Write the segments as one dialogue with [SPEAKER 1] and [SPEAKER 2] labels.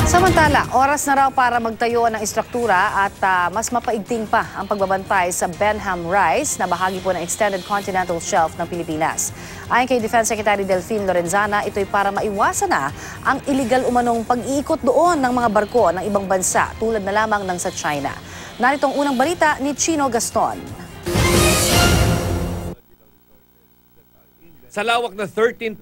[SPEAKER 1] Samantala, oras na raw para magtayo ng istruktura at mas mapaigting pa ang pagbabantay sa Benham Rise na bahagi po ng Extended Continental Shelf ng Pilipinas. Ayon kay Defense Secretary Delfin Lorenzana, ito'y para maiwasan na ang iligal umanong pag-iikot doon ng mga barko ng ibang bansa tulad na lamang ng sa China. Narito ang unang balita ni Chino Gaston.
[SPEAKER 2] Sa lawak na 13.5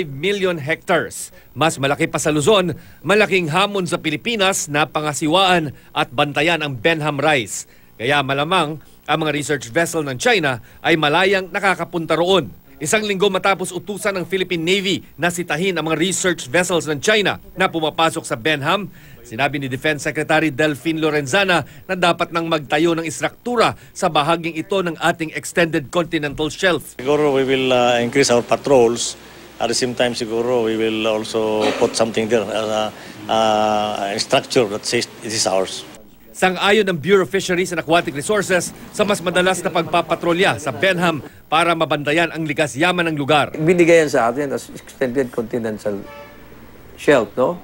[SPEAKER 2] million hectares, mas malaki pa sa Luzon, malaking hamon sa Pilipinas na pangasiwaan at bantayan ang Benham Rise. Kaya malamang ang mga research vessel ng China ay malayang nakakapunta roon. Isang linggo matapos utusan ng Philippine Navy na sitahin ang mga research vessels ng China na pumapasok sa Benham, sinabi ni Defense Secretary Delfin Lorenzana na dapat nang magtayo ng istruktura sa bahaging ito ng ating Extended Continental Shelf.
[SPEAKER 3] Siguro we will increase our patrols. At the same time, siguro we will also put something there as a structure that says it is ours.
[SPEAKER 2] Sang-ayon ng Bureau of Fisheries and Aquatic Resources sa mas madalas na pagpapatrolya sa Benham para mabantayan ang likas yaman ng lugar.
[SPEAKER 4] Binigay yan sa atin as Extended Continental Shelf, no?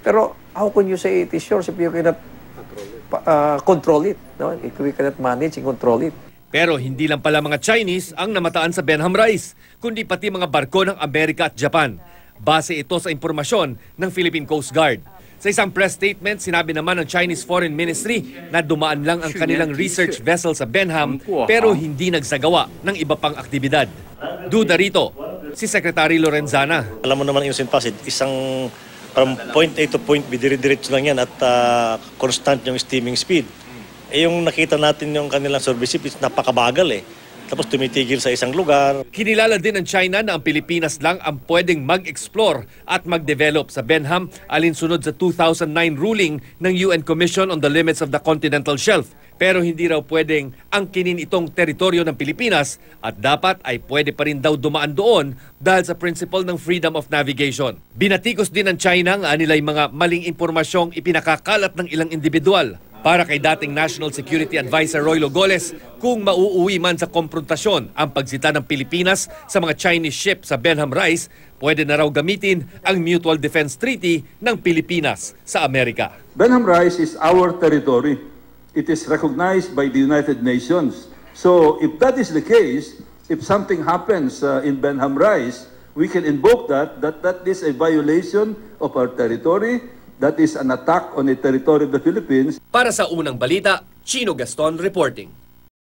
[SPEAKER 4] Pero how can you say it is yours if you cannot control it, no? If we cannot manage and control it.
[SPEAKER 2] Pero hindi lang pala mga Chinese ang namataan sa Benham Rise, kundi pati mga barko ng Amerika at Japan. Base ito sa impormasyon ng Philippine Coast Guard. Sa isang press statement, sinabi naman ng Chinese Foreign Ministry na dumaan lang ang kanilang research vessel sa Benham pero hindi nagsagawa ng iba pang aktibidad. Duda rito, si Secretary Lorenzana.
[SPEAKER 3] Alam mo naman yung St. Pasig, isang from point A to point B, dire-diretso lang yan at constant yung steaming speed. Eh yung nakita natin yung kanilang service ship, napakabagal eh. Tapos tumitigil sa isang lugar.
[SPEAKER 2] Kinilala din ng China na ang Pilipinas lang ang pwedeng mag-explore at mag-develop sa Benham alinsunod sa 2009 ruling ng UN Commission on the Limits of the Continental Shelf. Pero hindi raw pwedeng angkinin itong teritoryo ng Pilipinas at dapat ay pwede pa rin daw dumaan doon dahil sa principle ng freedom of navigation. Binatikos din ng China ang anilay mga maling impormasyong ipinakakalat ng ilang individual. Para kay dating National Security Advisor Roy Logoles, kung mauuwi man sa konfrontasyon ang pagsita ng Pilipinas sa mga Chinese ship sa Benham Rise, pwede na raw gamitin ang Mutual Defense Treaty ng Pilipinas sa Amerika.
[SPEAKER 5] Benham Rise is our territory. It is recognized by the United Nations. So if that is the case, if something happens in Benham Rise, we can invoke that is a violation of our territory. That is an attack on the territory of the Philippines.
[SPEAKER 2] Para sa unang balita, Chino Gaston reporting.